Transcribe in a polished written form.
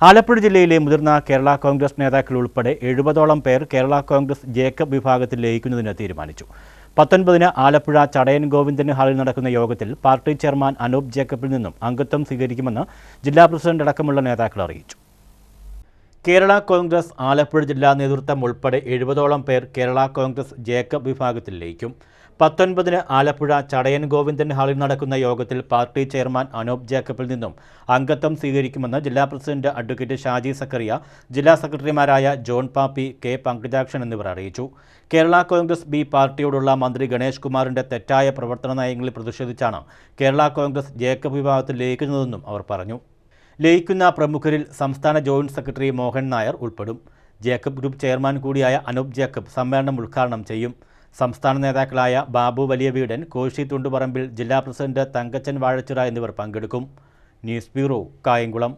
ആലപ്പുഴ ജില്ലയിലെ മുതിർന്ന കേരള കോൺഗ്രസ് നേതാക്കൾ ഉൾപ്പെടെ 70ഓളം പേർ കേരള കോൺഗ്രസ് ജേക്കബ് വിഭാഗത്തിൽ ലയിക്കുന്നതിന് തീരുമാനിച്ചു. 19-ന് ആലപ്പുഴ ചടയൻ ഗോവിന്ദൻ ഹാളിൽ നടക്കുന്ന യോഗത്തിൽ പാർട്ടി ചെയർമാൻ അനൂപ് ജേക്കബിൽ നിന്നും അംഗത്വം സ്വീകരിക്കുമെന്ന് ജില്ലാ പ്രസിഡന്റ് അടക്കമുള്ള നേതാക്കൾ അറിയിച്ചു. കേരള കോൺഗ്രസ് ആലപ്പുഴ ജില്ലാ നേതൃത്വം ഉൾപ്പെടെ 70ഓളം പേർ കേരള കോൺഗ്രസ് ജേക്കബ് വിഭാഗത്തിൽ ലയിക്കും. 19-ന് ആലപ്പുഴ ചടയൻ ഗോവിന്ദൻ ഹാളിൽ നടക്കുന്ന യോഗത്തിൽ പാർട്ടി ചെയർമാൻ അനൂപ് ജേക്കബിൽ നിന്നും അംഗത്വം സ്വീകരിക്കുമെന്ന് ജില്ലാ പ്രസിഡന്റ് അഡ്വക്കേറ്റ് ഷാജി സക്കറിയ, ജില്ലാ സെക്രട്ടറിമാരായ ജോൺ പാപ്പി, കെ പങ്കജാക്ഷൻ എന്നിവർ അറിയിച്ചു. കേരള കോൺഗ്രസ് ബി പാർട്ടിയോടുള്ള മന്ത്രി ഗണേഷ് കുമാറിന്റെ തെറ്റായ പ്രവർത്തന നയങ്ങളിൽ പ്രതിഷേധിച്ചാണ് കേരള കോൺഗ്രസ് ജേക്കബ് വിഭാഗത്തിൽ ലയിക്കുന്നതെന്നും അവർ പറഞ്ഞു. ലയിക്കുന്ന പ്രമുഖരിൽ സംസ്ഥാന ജോയിന്റ് സെക്രട്ടറി മോഹൻ നായർ ഉൾപ്പെടും. ജേക്കബ് ഗ്രൂപ്പ് ചെയർമാൻ കൂടിയായ അനൂപ് ജേക്കബ് സമ്മേളനം ഉദ്ഘാടനം ചെയ്യും. സംസ്ഥാന നേതാക്കളായ ബാബു വലിയ വീടൻ, കോശി തുണ്ടുപറമ്പിൽ, ജില്ലാ പ്രസിഡന്റ് തങ്കച്ചൻ വാഴച്ചിറ എന്നിവർ പങ്കെടുക്കും. News bureau, Kayamkulam.